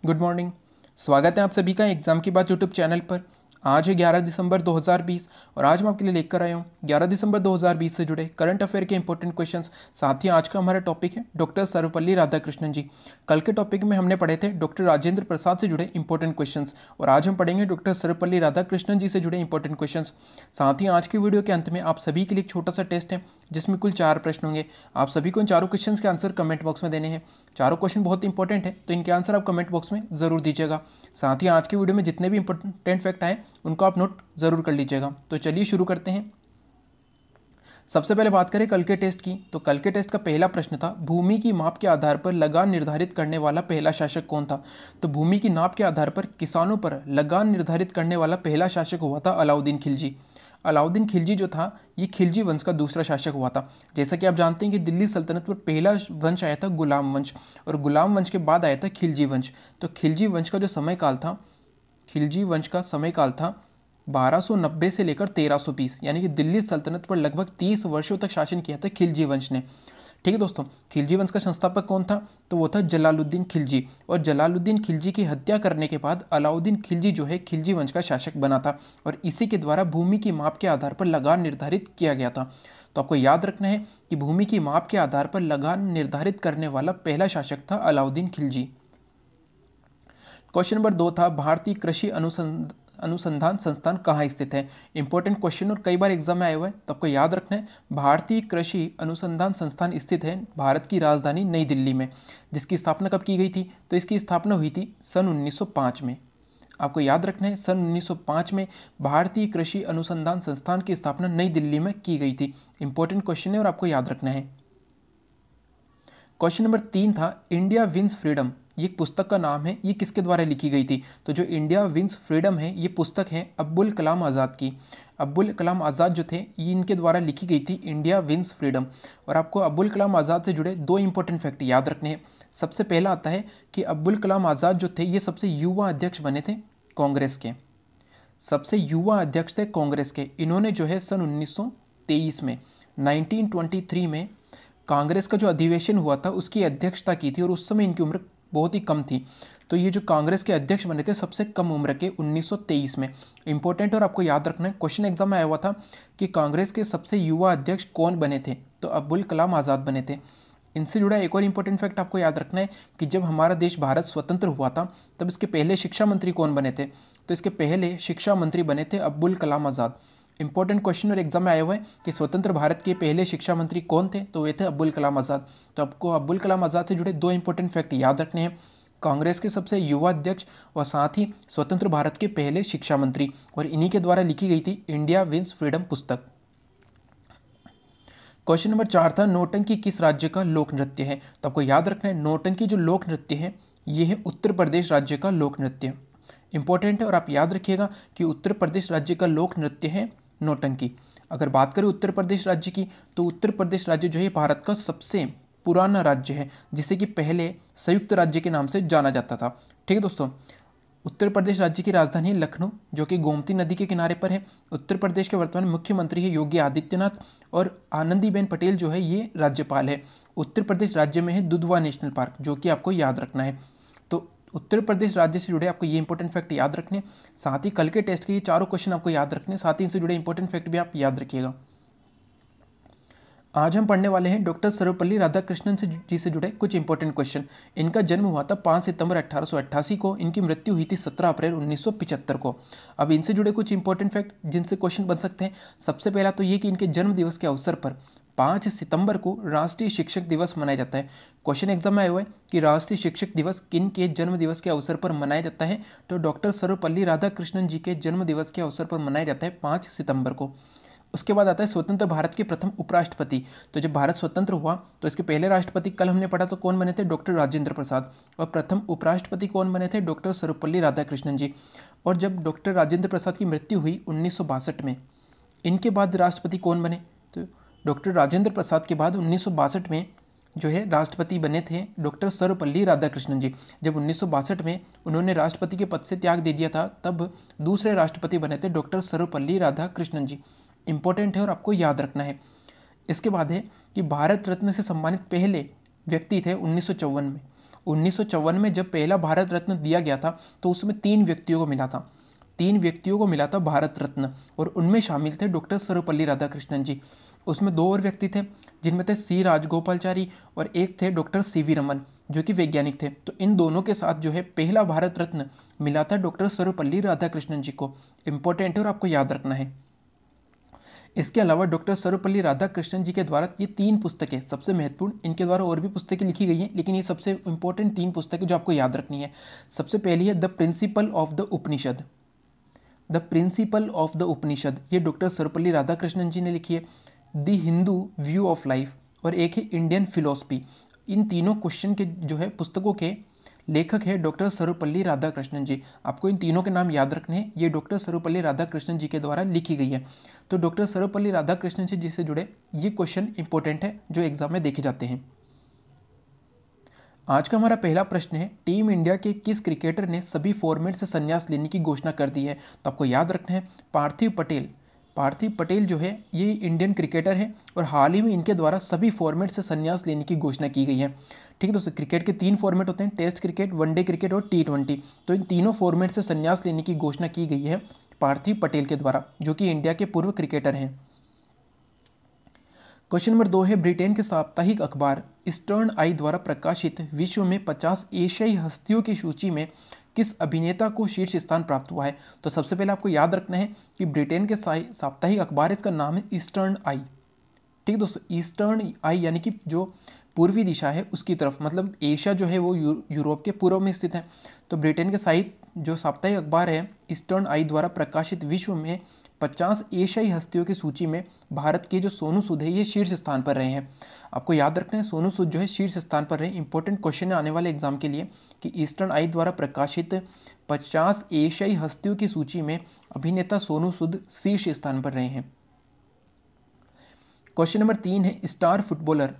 Good morning. स्वागत है आप सभी का एग्जाम की बात यूट्यूब चैनल पर। आज है 11 दिसंबर 2020 और आज मैं आपके लिए लेकर आया हूँ 11 दिसंबर 2020 से जुड़े करंट अफेयर के इंपॉर्टेंट क्वेश्चंस। साथ ही आज का हमारा टॉपिक है डॉक्टर सर्वपल्ली राधाकृष्णन जी। कल के टॉपिक में हमने पढ़े थे डॉक्टर राजेंद्र प्रसाद से जुड़े इंपॉर्टेंट क्वेश्चंस और आज हम पढ़ेंगे डॉक्टर सर्वपल्ली राधाकृष्णन जी से जुड़े इंपॉर्टेंट क्वेश्चंस। साथ ही आज की वीडियो के अंत में आप सभी के लिए एक छोटा सा टेस्ट है जिसमें कुल 4 प्रश्न होंगे। आप सभी को इन चारों क्वेश्चन के आंसर कमेंट बॉक्स में देने हैं। चारों क्वेश्चन बहुत इंपॉर्टेंट है तो इनके आंसर आप कमेंट बॉक्स में ज़रूर दीजिएगा। साथ ही आज की वीडियो में जितने भी इंपॉर्टेंट फैक्ट आए उनको आप नोट ज़रूर कर लीजिएगा। तो चलिए शुरू करते हैं। सबसे पहले बात करें कल के टेस्ट की, तो कल के टेस्ट का पहला प्रश्न था भूमि की माप के आधार पर लगान निर्धारित करने वाला पहला शासक कौन था। तो भूमि की नाप के आधार पर किसानों पर लगान निर्धारित करने वाला पहला शासक हुआ था अलाउद्दीन खिलजी। अलाउद्दीन खिलजी जो था ये खिलजी वंश का दूसरा शासक हुआ था। जैसा कि आप जानते हैं कि दिल्ली सल्तनत पर पहला वंश आया था गुलाम वंश और गुलाम वंश के बाद आया था खिलजी वंश। तो खिलजी वंश का जो समय काल था, खिलजी वंश का समय काल था 1290 से लेकर 1320, यानी कि दिल्ली सल्तनत पर लगभग 30 वर्षों तक शासन किया था खिलजी वंश ने। ठीक है दोस्तों, खिलजी वंश का संस्थापक कौन था, तो वो था जलालुद्दीन खिलजी। और जलालुद्दीन खिलजी की हत्या करने के बाद अलाउद्दीन खिलजी जो है खिलजी वंश का शासक बना था और इसी के द्वारा भूमि की माप के आधार पर लगान निर्धारित किया गया था। तो आपको याद रखना है कि भूमि की माप के आधार पर लगान निर्धारित करने वाला पहला शासक था अलाउद्दीन खिलजी। क्वेश्चन नंबर 2 था भारतीय कृषि अनुसंधान संस्थान कहाँ स्थित है। इंपॉर्टेंट क्वेश्चन और कई बार एग्जाम में आए हुए हैं तो आपको याद रखना है भारतीय कृषि अनुसंधान संस्थान स्थित है भारत की राजधानी नई दिल्ली में। जिसकी स्थापना कब की गई थी, तो इसकी स्थापना हुई थी सन 1905 में। आपको याद रखना है सन 1905 में भारतीय कृषि अनुसंधान संस्थान की स्थापना नई दिल्ली में की गई थी। इंपॉर्टेंट क्वेश्चन है और आपको याद रखना है। क्वेश्चन नंबर 3 था इंडिया विंस फ्रीडम, ये पुस्तक का नाम है, ये किसके द्वारा लिखी गई थी। तो जो इंडिया विंस फ्रीडम है ये पुस्तक है अब्दुल कलाम आज़ाद की। अब्दुल कलाम आज़ाद जो थे ये इनके द्वारा लिखी गई थी इंडिया विंस फ्रीडम। और आपको अब्दुल कलाम आज़ाद से जुड़े 2 इंपॉर्टेंट फैक्ट याद रखने हैं। सबसे पहला आता है कि अब्दुल कलाम आज़ाद जो थे ये सबसे युवा अध्यक्ष बने थे कांग्रेस के, सबसे युवा अध्यक्ष थे कांग्रेस के। इन्होंने जो है सन 1923 में 1923 में कांग्रेस का जो अधिवेशन हुआ था उसकी अध्यक्षता की थी और उस समय इनकी उम्र बहुत ही कम थी। तो ये जो कांग्रेस के अध्यक्ष बने थे सबसे कम उम्र के 1923 में। इंपॉर्टेंट और आपको याद रखना है, क्वेश्चन एग्जाम में आया हुआ था कि कांग्रेस के सबसे युवा अध्यक्ष कौन बने थे, तो अब्दुल कलाम आज़ाद बने थे। इनसे जुड़ा एक और इंपॉर्टेंट फैक्ट आपको याद रखना है कि जब हमारा देश भारत स्वतंत्र हुआ था तब इसके पहले शिक्षा मंत्री कौन बने थे, तो इसके पहले शिक्षा मंत्री बने थे अब्दुल कलाम आज़ाद। इंपॉर्टेंट क्वेश्चन और एग्जाम में आए हुए हैं कि स्वतंत्र भारत के पहले शिक्षा मंत्री कौन थे, तो वे थे अब्दुल कलाम आज़ाद। तो आपको अब्दुल कलाम आज़ाद से जुड़े 2 इंपॉर्टेंट फैक्ट याद रखने हैं, कांग्रेस के सबसे युवा अध्यक्ष और साथ ही स्वतंत्र भारत के पहले शिक्षा मंत्री, और इन्हीं के द्वारा लिखी गई थी इंडिया विंस फ्रीडम पुस्तक। क्वेश्चन नंबर 4 था नौटंकी किस राज्य का लोक नृत्य है। तो आपको याद रखना है नौटंकी जो लोक नृत्य है ये है उत्तर प्रदेश राज्य का लोक नृत्य। इंपॉर्टेंट है और आप याद रखिएगा कि उत्तर प्रदेश राज्य का लोक नृत्य है नौटंकी। अगर बात करें उत्तर प्रदेश राज्य की तो उत्तर प्रदेश राज्य जो है भारत का सबसे पुराना राज्य है जिसे कि पहले संयुक्त राज्य के नाम से जाना जाता था। ठीक है दोस्तों, उत्तर प्रदेश राज्य की राजधानी है लखनऊ जो कि गोमती नदी के किनारे पर है। उत्तर प्रदेश के वर्तमान मुख्यमंत्री है योगी आदित्यनाथ और आनंदीबेन पटेल जो है ये राज्यपाल है। उत्तर प्रदेश राज्य में है दुधवा नेशनल पार्क जो कि आपको याद रखना है। तो उत्तर प्रदेश राज्य से जुड़े आपको ये इंपॉर्टेंट फैक्ट याद रखने, साथ ही कल के टेस्ट के ये चारों क्वेश्चन आपको याद रखने, साथ ही इनसे जुड़े इंपॉर्टेंट फैक्ट भी आप याद रखिएगा। आज हम पढ़ने वाले हैं डॉक्टर सर्वपल्ली राधाकृष्णन जी से जुड़े कुछ इंपॉर्टेंट क्वेश्चन। इनका जन्म हुआ था 5 सितंबर 1888 को, इनकी मृत्यु हुई थी 17 अप्रैल 1975 को। अब इनसे जुड़े कुछ इंपॉर्टेंट फैक्ट जिनसे क्वेश्चन बन सकते हैं। सबसे पहला तो ये कि इनके जन्म दिवस के अवसर पर 5 सितंबर को राष्ट्रीय शिक्षक दिवस मनाया जाता है। क्वेश्चन एग्जाम में आया हुआ है कि राष्ट्रीय शिक्षक दिवस किन के जन्म दिवस के अवसर पर मनाया जाता है, तो डॉक्टर सर्वपल्ली राधाकृष्णन जी के जन्म दिवस के अवसर पर मनाया जाता है 5 सितंबर को। उसके बाद आता है स्वतंत्र भारत के प्रथम उपराष्ट्रपति। तो जब भारत स्वतंत्र हुआ तो इसके पहले राष्ट्रपति कल हमने पढ़ा तो कौन बने थे, डॉक्टर राजेंद्र प्रसाद। और प्रथम उपराष्ट्रपति कौन बने थे, डॉक्टर सर्वपल्ली राधाकृष्णन जी। और जब डॉक्टर राजेंद्र प्रसाद की मृत्यु हुई 1962 में, इनके बाद राष्ट्रपति कौन बने, तो डॉक्टर राजेंद्र प्रसाद के बाद 1962 में जो है राष्ट्रपति बने थे डॉक्टर सर्वपल्ली राधाकृष्णन जी। जब 1962 में उन्होंने राष्ट्रपति के पद से त्याग दे दिया था तब दूसरे राष्ट्रपति बने थे डॉक्टर सर्वपल्ली राधाकृष्णन जी। इंपॉर्टेंट है और आपको याद रखना है। इसके बाद है कि भारत रत्न से सम्मानित पहले व्यक्ति थे 1954 में। 1954 में जब पहला भारत रत्न दिया गया था तो उसमें 3 व्यक्तियों को मिला था, 3 व्यक्तियों को मिला था भारत रत्न, और उनमें शामिल थे डॉक्टर सर्वपल्ली राधाकृष्णन जी। उसमें 2 और व्यक्ति थे जिनमें थे सी राजगोपालचारी और एक थे डॉक्टर सीवी रमन जो कि वैज्ञानिक थे। तो इन दोनों के साथ जो है पहला भारत रत्न मिला था डॉक्टर सर्वपल्ली राधाकृष्णन जी को। इंपॉर्टेंट है और आपको याद रखना है। इसके अलावा डॉक्टर सर्वपल्ली राधाकृष्णन जी के द्वारा ये 3 पुस्तकें सबसे महत्वपूर्ण, इनके द्वारा और भी पुस्तकें लिखी गई हैं लेकिन ये सबसे इंपॉर्टेंट 3 पुस्तकें जो आपको याद रखनी है। सबसे पहली है the principle of the Upanishad, the principle of the Upanishad, ये डॉक्टर सर्वपल्ली राधाकृष्णन जी ने लिखी है। The Hindu view of life, और एक है इंडियन फिलोसफी। इन तीनों क्वेश्चन के जो है पुस्तकों के लेखक है डॉक्टर सर्वपल्ली राधाकृष्णन जी। आपको इन तीनों के नाम याद रखने हैं, ये डॉक्टर सर्वपल्ली राधाकृष्णन जी के द्वारा लिखी गई है। तो डॉक्टर सर्वपल्ली राधाकृष्णन जी से जुड़े ये क्वेश्चन इंपॉर्टेंट है जो एग्जाम में देखे जाते हैं। आज का हमारा पहला प्रश्न है, टीम इंडिया के किस क्रिकेटर ने सभी फॉर्मेट से संन्यास लेने की घोषणा कर दी है? तो आपको याद रखना है पार्थिव पटेल। पार्थिव पटेल जो है ये इंडियन क्रिकेटर है और हाल ही में इनके द्वारा सभी फॉर्मेट से संन्यास लेने की घोषणा की गई है। ठीक है दोस्तों, क्रिकेट के 3 फॉर्मेट होते हैं, टेस्ट क्रिकेट, वनडे क्रिकेट और T20। तो इन तीनों फॉर्मेट से संन्यास लेने की घोषणा की गई है पार्थिव पटेल के द्वारा, जो कि इंडिया के पूर्व क्रिकेटर हैं। क्वेश्चन नंबर 2 है, ब्रिटेन के साप्ताहिक अखबार ईस्टर्न आई द्वारा प्रकाशित विश्व में 50 एशियाई हस्तियों की सूची में किस अभिनेता को शीर्ष स्थान प्राप्त हुआ है? तो सबसे पहले आपको याद रखना है कि ब्रिटेन के साप्ताहिक अखबार, इसका नाम है ईस्टर्न आई। ठीक है दोस्तों, ईस्टर्न आई यानी कि जो पूर्वी दिशा है उसकी तरफ, मतलब एशिया जो है वो यूरोप के पूर्व में स्थित है। तो ब्रिटेन के जो साप्ताहिक अखबार है ईस्टर्न आई द्वारा प्रकाशित विश्व में 50 एशियाई हस्तियों की सूची में भारत के जो सोनू सूद है ये शीर्ष स्थान पर रहे हैं। आपको याद रखना है सोनू सूद जो है शीर्ष स्थान पर रहे। इंपॉर्टेंट क्वेश्चन है आने वाले एग्जाम के लिए कि ईस्टर्न आई द्वारा प्रकाशित 50 एशियाई हस्तियों की सूची में अभिनेता सोनू सूद शीर्ष स्थान पर रहे हैं। क्वेश्चन नंबर 3 है, स्टार फुटबॉलर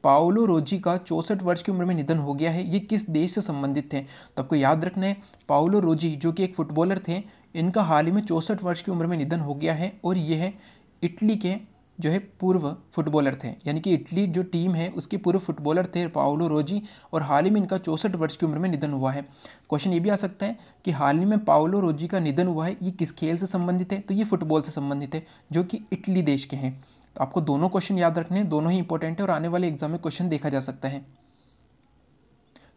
पाओलो रोजी का 64 वर्ष की उम्र में निधन हो गया है, ये किस देश से संबंधित थे? तो आपको याद रखना है पाओलो रोजी जो कि एक फुटबॉलर थे, इनका हाल ही में 64 वर्ष की उम्र में निधन हो गया है और ये है इटली के जो है पूर्व फुटबॉलर थे, यानी कि इटली जो टीम है उसके पूर्व फुटबॉलर थे पाओलो रोजी, और हाल ही में इनका 64 वर्ष की उम्र में निधन हुआ है। क्वेश्चन ये भी आ सकता है कि हाल ही में पाओलो रोजी का निधन हुआ है, ये किस खेल से संबंधित है? तो ये फुटबॉल से संबंधित है जो कि इटली देश के हैं। तो आपको दोनों क्वेश्चन याद रखने हैं, दोनों ही इंपॉर्टेंट है और आने वाले एग्जाम में क्वेश्चन देखा जा सकता है।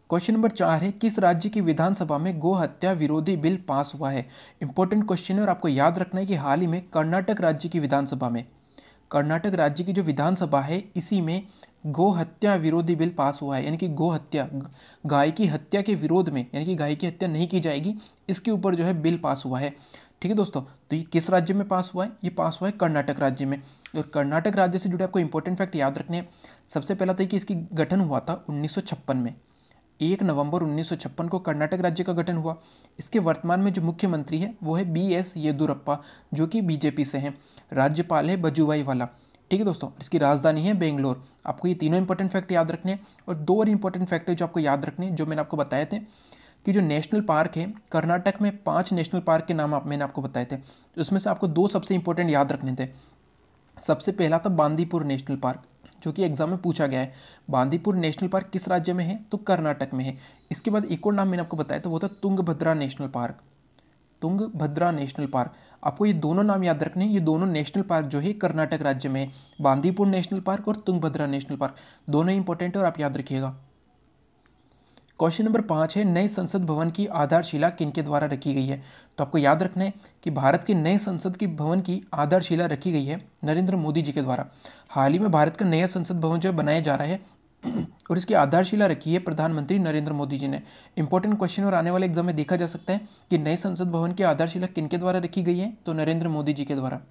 क्वेश्चन नंबर 4 है, किस राज्य की विधानसभा में गो हत्या विरोधी बिल पास हुआ है? इंपॉर्टेंट क्वेश्चन है और आपको याद रखना है कि हाल ही में कर्नाटक राज्य की विधानसभा में, कर्नाटक राज्य की जो विधानसभा है इसी में गो हत्या विरोधी बिल पास हुआ है, यानी कि गो हत्या, गाय की हत्या के विरोध में, यानी कि गाय की हत्या नहीं की जाएगी, इसके ऊपर जो है बिल पास हुआ है। ठीक है दोस्तों, तो ये किस राज्य में पास हुआ है? ये पास हुआ है कर्नाटक राज्य में। और कर्नाटक राज्य से जुड़े आपको इंपॉर्टेंट फैक्ट याद रखने हैं। सबसे पहला तो कि इसकी गठन हुआ था 1956 में, 1 नवंबर 1956 को कर्नाटक राज्य का गठन हुआ। इसके वर्तमान में जो मुख्यमंत्री है वो है BS येदुरप्पा जो कि बीजेपी से हैं। राज्यपाल है वजुभाई वाला। ठीक है दोस्तों, इसकी राजधानी है बेंगलोर। आपको ये तीनों इंपॉर्टेंट फैक्ट याद रखने हैं। और 2 और इंपॉर्टेंट फैक्ट है जो आपको याद रखने हैं, जो मैंने आपको बताए थे कि जो नेशनल पार्क है कर्नाटक में, 5 नेशनल पार्क के नाम मैंने आपको बताए थे, उसमें से आपको 2 सबसे इंपॉर्टेंट याद रखने थे। सबसे पहला था बांदीपुर नेशनल पार्क जो कि एग्जाम में पूछा गया है। बांदीपुर नेशनल पार्क किस राज्य में है? तो कर्नाटक में है। इसके बाद एक और नाम मैंने आपको बताया था, वो था Tungabhadra national park, Tungabhadra national park. आपको ये दोनों नाम याद रखने हैं। ये दोनों नेशनल पार्क जो है कर्नाटक राज्य में है, बांदीपुर नेशनल पार्क और तुंगभद्रा नेशनल पार्क, दोनों इंपॉर्टेंट है और आप याद रखिएगा। क्वेश्चन नंबर 5 है, नए संसद भवन की आधारशिला किनके द्वारा रखी गई है? तो आपको याद रखना है कि भारत के नए संसद की भवन की आधारशिला रखी गई है नरेंद्र मोदी जी के द्वारा। हाल ही में भारत का नया संसद भवन जो बनाया जा रहा है और इसकी आधारशिला रखी है प्रधानमंत्री नरेंद्र मोदी जी ने। इंपॉर्टेंट क्वेश्चन और आने वाले एग्जाम में देखा जा सकता है कि नए संसद भवन की आधारशिला किनके द्वारा रखी गई है? तो नरेंद्र मोदी जी के द्वारा।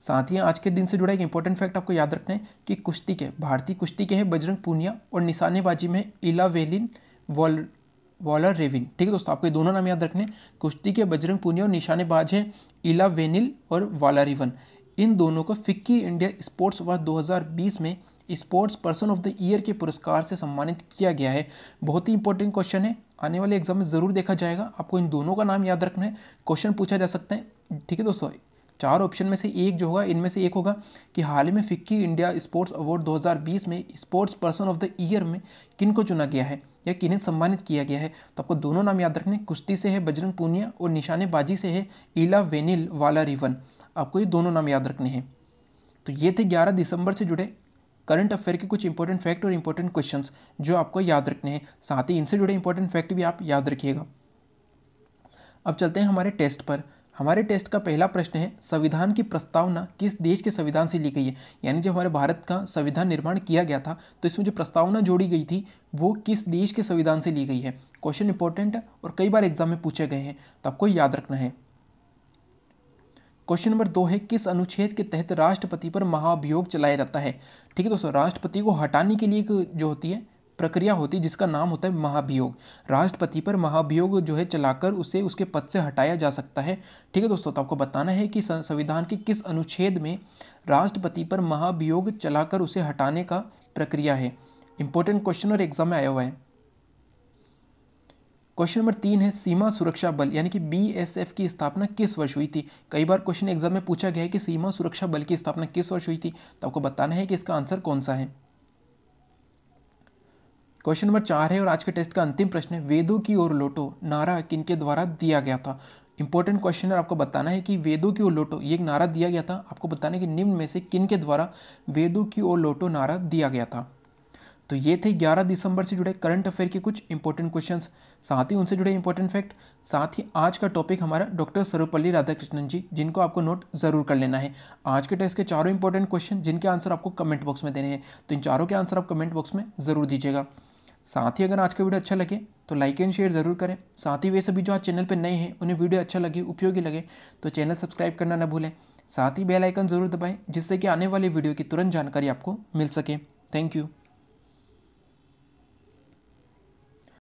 साथ ही आज के दिन से जुड़ा एक इंपॉर्टेंट फैक्ट आपको याद रखना है कि कुश्ती के, भारतीय कुश्ती के हैं बजरंग पूनिया और निशानेबाजी में इलावेलिन वॉलर रेविन। ठीक है दोस्तों, आपको ये दोनों नाम याद रखने, कुश्ती के बजरंग पूनिया और निशानेबाज हैं इलावेनिल और वालारिवन। इन दोनों को फिक्की इंडिया स्पोर्ट्स अवार्ड 2020 में sports person of the year के पुरस्कार से सम्मानित किया गया है। बहुत ही इंपॉर्टेंट क्वेश्चन है, आने वाले एग्जाम में ज़रूर देखा जाएगा। आपको इन दोनों का नाम याद रखना है, क्वेश्चन पूछा जा सकता है। ठीक है दोस्तों, चार ऑप्शन में से एक जो होगा, इनमें से एक होगा कि हाल ही में फिक्की इंडिया स्पोर्ट्स अवार्ड 2020 में sports person of the year में किन को चुना गया है या किन्हें सम्मानित किया गया है। तो आपको दोनों नाम याद रखने, कुश्ती से है बजरंग पूनिया और निशानेबाजी से है ईला वेनिल वाला रिवन। आपको ये दोनों नाम याद रखने हैं। तो ये थे 11 दिसंबर से जुड़े करंट अफेयर के कुछ इंपॉर्टेंट फैक्ट और इंपॉर्टेंट क्वेश्चंस जो आपको याद रखने हैं। साथ ही इनसे जुड़े इंपॉर्टेंट फैक्ट भी आप याद रखिएगा। अब चलते हैं हमारे टेस्ट पर। हमारे टेस्ट का पहला प्रश्न है, संविधान की प्रस्तावना किस देश के संविधान से ली गई है। यानी जब हमारे भारत का संविधान निर्माण किया गया था तो इसमें जो प्रस्तावना जोड़ी गई थी वो किस देश के संविधान से ली गई है। क्वेश्चन इंपॉर्टेंट है और कई बार एग्जाम में पूछे गए हैं, तो आपको याद रखना है। क्वेश्चन नंबर 2 है, किस अनुच्छेद के तहत राष्ट्रपति पर महाभियोग चलाया जाता है। ठीक है दोस्तों, राष्ट्रपति को हटाने के लिए एक जो होती है प्रक्रिया होती है जिसका नाम होता है महाभियोग। राष्ट्रपति पर महाभियोग जो है चलाकर उसे उसके पद से हटाया जा सकता है। ठीक है दोस्तों, तो आपको बताना है कि संविधान के किस अनुच्छेद में राष्ट्रपति पर महाभियोग चलाकर उसे हटाने का प्रक्रिया है। इंपॉर्टेंट क्वेश्चन और एग्जाम में आया हुआ है। क्वेश्चन नंबर 3 है, सीमा सुरक्षा बल यानी कि BSF की स्थापना किस वर्ष हुई थी। कई बार क्वेश्चन एग्जाम में पूछा गया है कि सीमा सुरक्षा बल की स्थापना किस वर्ष हुई थी, तो आपको बताना है कि इसका आंसर कौन सा है। क्वेश्चन नंबर 4 है और आज के टेस्ट का अंतिम प्रश्न है, वेदों की ओर लौटो नारा किनके द्वारा दिया गया था। इंपॉर्टेंट क्वेश्चन है, आपको बताना है कि वेदों की ओर लौटो ये एक नारा दिया गया था। आपको बताना है कि निम्न में से किनके द्वारा वेदों की ओर लौटो नारा दिया गया था। तो ये थे 11 दिसंबर से जुड़े करंट अफेयर के कुछ इंपॉर्टेंट क्वेश्चंस, साथ ही उनसे जुड़े इंपॉर्टेंट फैक्ट। साथ ही आज का टॉपिक हमारा डॉक्टर सर्वपल्ली राधाकृष्णन जी, जिनको आपको नोट जरूर कर लेना है। आज के टेस्ट के चारों इंपॉर्टेंट क्वेश्चन जिनके आंसर आपको कमेंट बॉक्स में देने हैं, तो इन चारों के आंसर आप कमेंट बॉक्स में ज़रूर दीजिएगा। साथ ही अगर आज का वीडियो अच्छा लगे तो लाइक एंड शेयर ज़रूर करें। साथ ही वे सभी जो आज चैनल पर नए हैं उन्हें वीडियो अच्छा लगे, उपयोगी लगे तो चैनल सब्सक्राइब करना न भूलें। साथ ही बेल आइकन ज़रूर दबाएं जिससे कि आने वाली वीडियो की तुरंत जानकारी आपको मिल सके। Thank you.